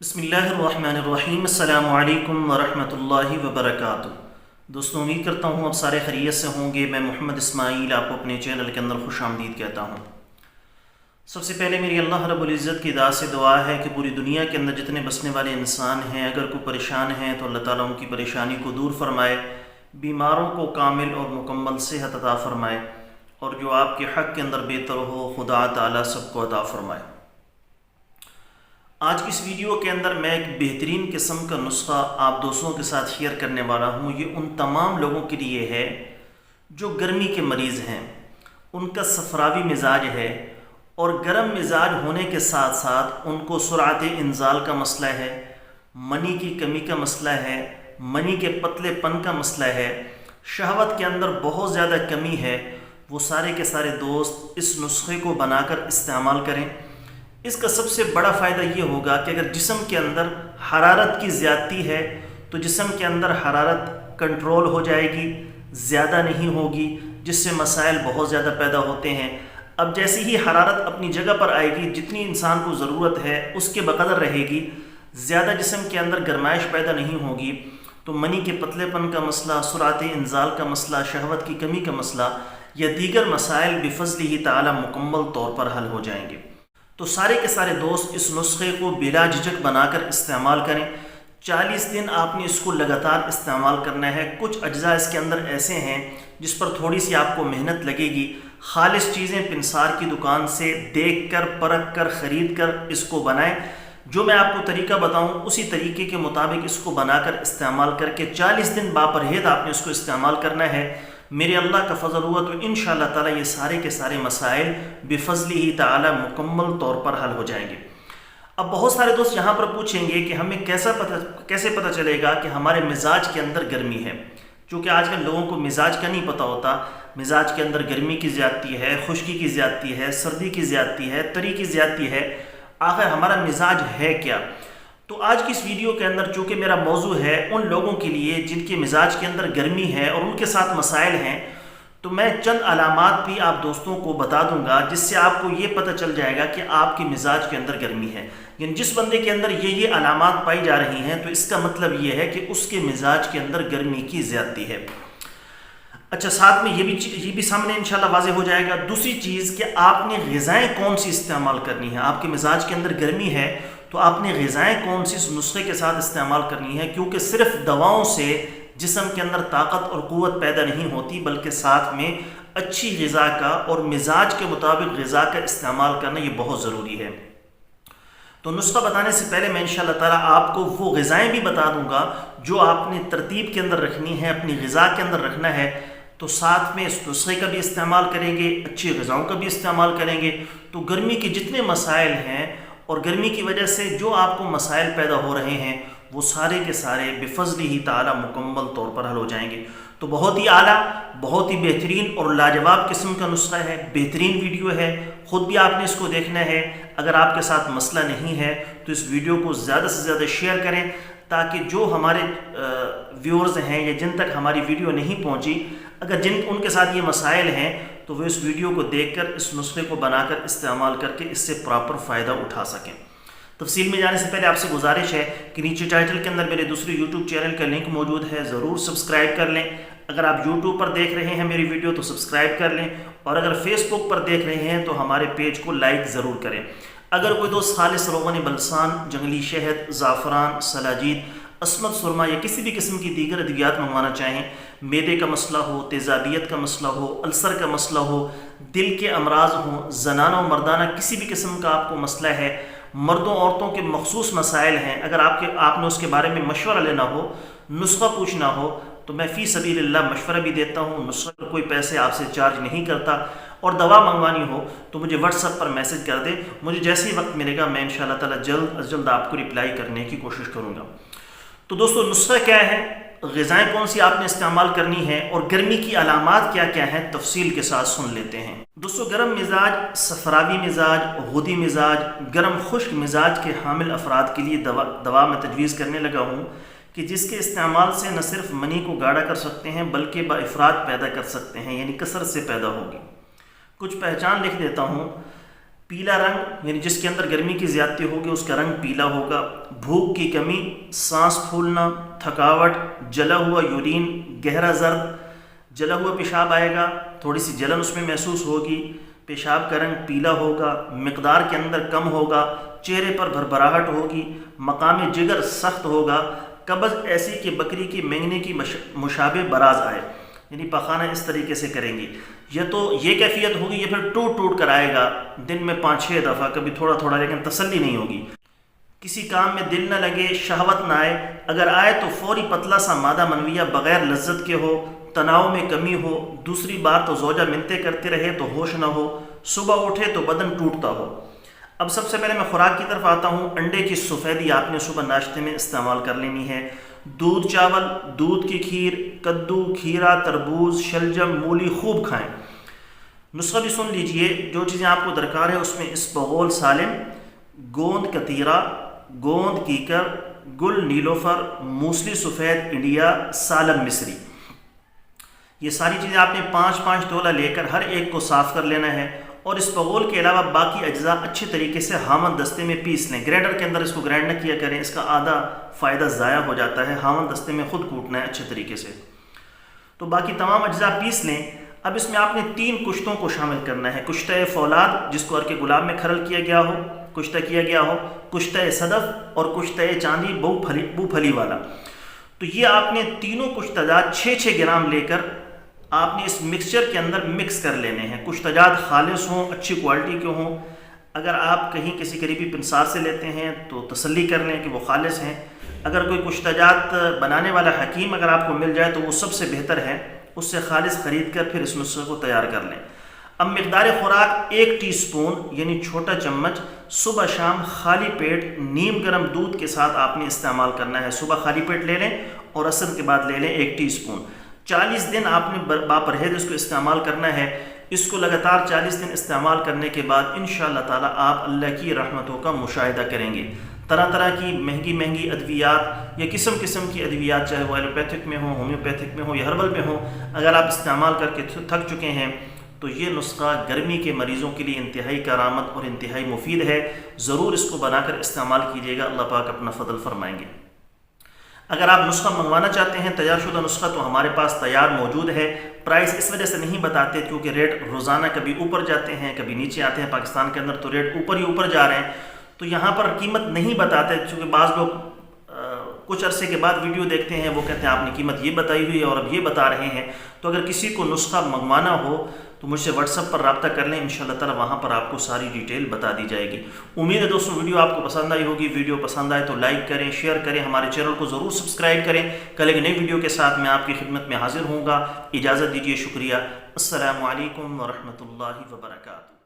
بسم اللہ الرحمن الرحیم۔ السلام علیکم ورحمۃ اللہ وبرکاتہ۔ دوستوں، امید کرتا ہوں آپ سارے خیریت سے ہوں گے۔ میں محمد اسماعیل آپ کو اپنے چینل کے اندر خوش آمدید کہتا ہوں۔ سب سے پہلے میری اللہ رب العزت کی دعا سے دعا ہے کہ پوری دنیا کے اندر جتنے بسنے والے انسان ہیں، اگر کوئی پریشان ہیں تو اللہ تعالیٰ ان کی پریشانی کو دور فرمائے، بیماروں کو کامل اور مکمل صحت عطا فرمائے، اور جو آپ کے حق کے اندر بہتر ہو خدا تعالیٰ سب کو عطا فرمائے۔ آج کی اس ویڈیو کے اندر میں ایک بہترین قسم کا نسخہ آپ دوستوں کے ساتھ شیئر کرنے والا ہوں۔ یہ ان تمام لوگوں کے لیے ہے جو گرمی کے مریض ہیں، ان کا صفراوی مزاج ہے اور گرم مزاج ہونے کے ساتھ ساتھ ان کو سرعت انزال کا مسئلہ ہے، منی کی کمی کا مسئلہ ہے، منی کے پتلے پن کا مسئلہ ہے، شہوت کے اندر بہت زیادہ کمی ہے۔ وہ سارے کے سارے دوست اس نسخے کو بنا کر استعمال کریں۔ اس کا سب سے بڑا فائدہ یہ ہوگا کہ اگر جسم کے اندر حرارت کی زیادتی ہے تو جسم کے اندر حرارت کنٹرول ہو جائے گی، زیادہ نہیں ہوگی، جس سے مسائل بہت زیادہ پیدا ہوتے ہیں۔ اب جیسے ہی حرارت اپنی جگہ پر آئے گی، جتنی انسان کو ضرورت ہے اس کے بقدر رہے گی، زیادہ جسم کے اندر گرمائش پیدا نہیں ہوگی، تو منی کے پتلے پن کا مسئلہ، سرعت انزال کا مسئلہ، شہوت کی کمی کا مسئلہ یا دیگر مسائل بفضلہ تعالی مکمل طور پر حل ہو جائیں گے۔ تو سارے کے سارے دوست اس نسخے کو بلا جھجک بنا کر استعمال کریں۔ 40 دن آپ نے اس کو لگاتار استعمال کرنا ہے۔ کچھ اجزاء اس کے اندر ایسے ہیں جس پر تھوڑی سی آپ کو محنت لگے گی۔ خالص چیزیں پنسار کی دکان سے دیکھ کر، پرکھ کر، خرید کر اس کو بنائیں۔ جو میں آپ کو طریقہ بتاؤں اسی طریقے کے مطابق اس کو بنا کر استعمال کر کے 40 دن باپرہیز آپ نے اس کو استعمال کرنا ہے۔ میرے اللہ کا فضل ہوا تو انشاءاللہ تعالی یہ سارے کے سارے مسائل بفضلہ تعالی مکمل طور پر حل ہو جائیں گے۔ اب بہت سارے دوست یہاں پر پوچھیں گے کہ ہمیں کیسے پتہ چلے گا کہ ہمارے مزاج کے اندر گرمی ہے، چونکہ آج کل لوگوں کو مزاج کا نہیں پتہ ہوتا۔ مزاج کے اندر گرمی کی زیادتی ہے، خشکی کی زیادتی ہے، سردی کی زیادتی ہے، تری کی زیادتی ہے۔ آخر ہمارا مزاج ہے کیا؟ تو آج کی اس ویڈیو کے اندر چونکہ میرا موضوع ہے ان لوگوں کے لیے جن کے مزاج کے اندر گرمی ہے اور ان کے ساتھ مسائل ہیں، تو میں چند علامات بھی آپ دوستوں کو بتا دوں گا جس سے آپ کو یہ پتہ چل جائے گا کہ آپ کے مزاج کے اندر گرمی ہے۔ یعنی جس بندے کے اندر یہ علامات پائی جا رہی ہیں تو اس کا مطلب یہ ہے کہ اس کے مزاج کے اندر گرمی کی زیادتی ہے۔ اچھا، ساتھ میں یہ بھی سامنے انشاءاللہ واضح ہو جائے گا۔ دوسری چیز کہ آپ نے غذائیں کون سی استعمال کرنی ہیں۔ آپ کے مزاج کے اندر گرمی ہے تو آپ نے غذائیں کون سی اس نسخے کے ساتھ استعمال کرنی ہے، کیونکہ صرف دواؤں سے جسم کے اندر طاقت اور قوت پیدا نہیں ہوتی، بلکہ ساتھ میں اچھی غذا کا اور مزاج کے مطابق غذا کا استعمال کرنا یہ بہت ضروری ہے۔ تو نسخہ بتانے سے پہلے میں انشاءاللہ تعالیٰ آپ کو وہ غذائیں بھی بتا دوں گا جو آپ نے ترتیب کے اندر رکھنی ہے، اپنی غذا کے اندر رکھنا ہے۔ تو ساتھ میں اس نسخے کا بھی استعمال کریں گے، اچھی غذاؤں کا بھی استعمال کریں گے، تو گرمی کے جتنے مسائل ہیں اور گرمی کی وجہ سے جو آپ کو مسائل پیدا ہو رہے ہیں وہ سارے کے سارے بفضلہ تعالی مکمل طور پر حل ہو جائیں گے۔ تو بہت ہی اعلیٰ، بہت ہی بہترین اور لاجواب قسم کا نسخہ ہے، بہترین ویڈیو ہے۔ خود بھی آپ نے اس کو دیکھنا ہے۔ اگر آپ کے ساتھ مسئلہ نہیں ہے تو اس ویڈیو کو زیادہ سے زیادہ شیئر کریں تاکہ جو ہمارے ویورز ہیں یا جن تک ہماری ویڈیو نہیں پہنچی، اگر ان کے ساتھ یہ مسائل ہیں تو وہ اس ویڈیو کو دیکھ کر اس نسخے کو بنا کر استعمال کر کے اس سے پراپر فائدہ اٹھا سکیں۔ تفصیل میں جانے سے پہلے آپ سے گزارش ہے کہ نیچے ٹائٹل کے اندر میرے دوسرے یوٹیوب چینل کا لنک موجود ہے، ضرور سبسکرائب کر لیں۔ اگر آپ یوٹیوب پر دیکھ رہے ہیں میری ویڈیو تو سبسکرائب کر لیں، اور اگر فیس بک پر دیکھ رہے ہیں تو ہمارے پیج کو لائک ضرور کریں۔ اگر کوئی دوست خالص روغن بلسان، جنگلی شہد، زعفران، سلاجید، عصمت سرما یا کسی بھی قسم کی دیگر ادویات منگوانا چاہیں، معدے کا مسئلہ ہو، تیزابیت کا مسئلہ ہو، السر کا مسئلہ ہو، دل کے امراض ہوں، زنانہ و مردانہ کسی بھی قسم کا آپ کو مسئلہ ہے، مردوں عورتوں کے مخصوص مسائل ہیں، اگر آپ نے اس کے بارے میں مشورہ لینا ہو، نسخہ پوچھنا ہو، تو میں فی سبیل اللہ مشورہ بھی دیتا ہوں۔ نسخہ پر کوئی پیسے آپ سے چارج نہیں کرتا، اور دوا منگوانی ہو تو مجھے واٹس ایپ پر میسج کر دیں۔ مجھے جیسے ہی وقت ملے گا میں انشاءاللہ تعالی جلد از جلد آپ کو رپلائی کرنے کی کوشش کروں گا۔ تو دوستو، نسخہ کیا ہے، غذائیں کون سی آپ نے استعمال کرنی ہے، اور گرمی کی علامات کیا کیا ہیں، تفصیل کے ساتھ سن لیتے ہیں۔ دوستو، گرم مزاج، صفراوی مزاج، غدی مزاج، گرم خشک مزاج کے حامل افراد کے لیے دوا میں تجویز کرنے لگا ہوں کہ جس کے استعمال سے نہ صرف منی کو گاڑھا کر سکتے ہیں بلکہ بافراد پیدا کر سکتے ہیں، یعنی کثرت سے پیدا ہوگی۔ کچھ پہچان لکھ دیتا ہوں۔ پیلا رنگ یعنی جس کے اندر گرمی کی زیادتی ہوگی اس کا رنگ پیلا ہوگا، بھوک کی کمی، سانس پھولنا، تھکاوٹ، جلا ہوا یورین، گہرا زرد، جلا ہوا پیشاب آئے گا، تھوڑی سی جلن اس میں محسوس ہوگی، پیشاب کا رنگ پیلا ہوگا، مقدار کے اندر کم ہوگا، چہرے پر بھربھراہٹ ہوگی، مقام جگر سخت ہوگا، قبض ایسی کہ بکری کی مینگنے کی مشابہ براز آئے، یعنی پخانہ اس طریقے سے کریں گی، یا تو یہ کیفیت ہوگی یا پھر ٹوٹ ٹوٹ کر آئے گا دن میں 5-6 دفعہ، کبھی تھوڑا تھوڑا، لیکن تسلی نہیں ہوگی، کسی کام میں دل نہ لگے، شہوت نہ آئے، اگر آئے تو فوری پتلا سا مادہ منویہ بغیر لذت کے ہو، تناؤ میں کمی ہو، دوسری بار تو زوجہ منتیں کرتے رہے تو ہوش نہ ہو، صبح اٹھے تو بدن ٹوٹتا ہو۔ اب سب سے پہلے میں خوراک کی طرف آتا ہوں۔ انڈے کی سفیدی آپ نے صبح ناشتے میں استعمال کر لینی ہے، دودھ چاول، دودھ کی کھیر، کدو، کھیرا، تربوز، شلجم، مولی خوب کھائیں۔ نسخہ بھی سن لیجئے، جو چیزیں آپ کو درکار ہے اس میں اسبغول سالم، گوند کتیرا، گوند کیکر، گل نیلوفر، موسلی سفید انڈیا، سالم مصری، یہ ساری چیزیں آپ نے 5-5 تولہ لے کر ہر ایک کو صاف کر لینا ہے، اور اسبغول کے علاوہ باقی اجزاء اچھے طریقے سے ہامن دستے میں پیس لیں۔ گرینڈر کے اندر اس کو گرائنڈ نہ کیا کریں، اس کا آدھا فائدہ ضائع ہو جاتا ہے، ہامن دستے میں خود کوٹنا ہے اچھے طریقے سے۔ تو باقی تمام اجزاء پیس لیں۔ اب اس میں آپ نے 3 کشتوں کو شامل کرنا ہے، کشتہ فولاد جس کو عرق گلاب میں کھرل کیا گیا ہو، کشتہ کیا گیا ہو، کشتہ صدف اور کشتہ چاندی بو پھلی والا۔ تو یہ آپ نے تینوں کشتہ جات 6-6 گرام لے کر آپ نے اس مکسچر کے اندر مکس کر لینے ہیں۔ کشتہ جات خالص ہوں، اچھی کوالٹی کے ہوں، اگر آپ کہیں کسی قریبی پنسار سے لیتے ہیں تو تسلی کر لیں کہ وہ خالص ہیں، اگر کوئی کشتہ جات بنانے والا حکیم اگر آپ کو مل جائے تو وہ سب سے بہتر ہے، اس سے خالص خرید کر پھر اس نسخے کو تیار کر لیں۔ اب مقدار خوراک 1 ٹی سپون یعنی چھوٹا چمچ صبح شام خالی پیٹ نیم گرم دودھ کے ساتھ آپ نے استعمال کرنا ہے۔ صبح خالی پیٹ لے لیں اور عصر کے بعد لے لیں 1 ٹی سپون۔ 40 دن آپ نے باپرہیز اس کو استعمال کرنا ہے۔ اس کو لگاتار 40 دن استعمال کرنے کے بعد انشاءاللہ تعالی آپ اللہ کی رحمتوں کا مشاہدہ کریں گے۔ طرح طرح کی مہنگی ادویات یا قسم کی ادویات، چاہے وہ ایلوپیتھک میں ہوں، ہومیوپیتھک میں ہوں یا ہربل میں ہوں، اگر آپ استعمال کر کے تھک چکے ہیں تو یہ نسخہ گرمی کے مریضوں کے لیے انتہائی کارآمد اور انتہائی مفید ہے۔ ضرور اس کو بنا کر استعمال کیجیے گا، اللہ پاک اپنا فضل فرمائیں گے۔ اگر آپ نسخہ منگوانا چاہتے ہیں تیار شدہ نسخہ تو ہمارے پاس تیار موجود ہے۔ پرائس اس وجہ سے نہیں بتاتے کیونکہ ریٹ روزانہ کبھی اوپر جاتے ہیں کبھی نیچے آتے ہیں، پاکستان کے اندر تو ریٹ اوپر جا رہے ہیں، تو یہاں پر قیمت نہیں بتاتے کیونکہ بعض لوگ کچھ عرصے کے بعد ویڈیو دیکھتے ہیں، وہ کہتے ہیں آپ نے قیمت یہ بتائی ہوئی ہے اور اب یہ بتا رہے ہیں۔ تو اگر کسی کو نسخہ منگوانا ہو تو مجھ سے واٹس ایپ پر رابطہ کر لیں، انشاءاللہ تعالی وہاں پر آپ کو ساری ڈیٹیل بتا دی جائے گی۔ امید ہے دوستوں ویڈیو آپ کو پسند آئی ہوگی۔ ویڈیو پسند آئے تو لائک کریں، شیئر کریں، ہمارے چینل کو ضرور سبسکرائب کریں۔ کل ایک نئی ویڈیو کے ساتھ میں آپ کی خدمت میں حاضر ہوں گا۔ اجازت دیجیے، شکریہ۔ السلام علیکم ورحمۃ اللہ وبرکاتہ۔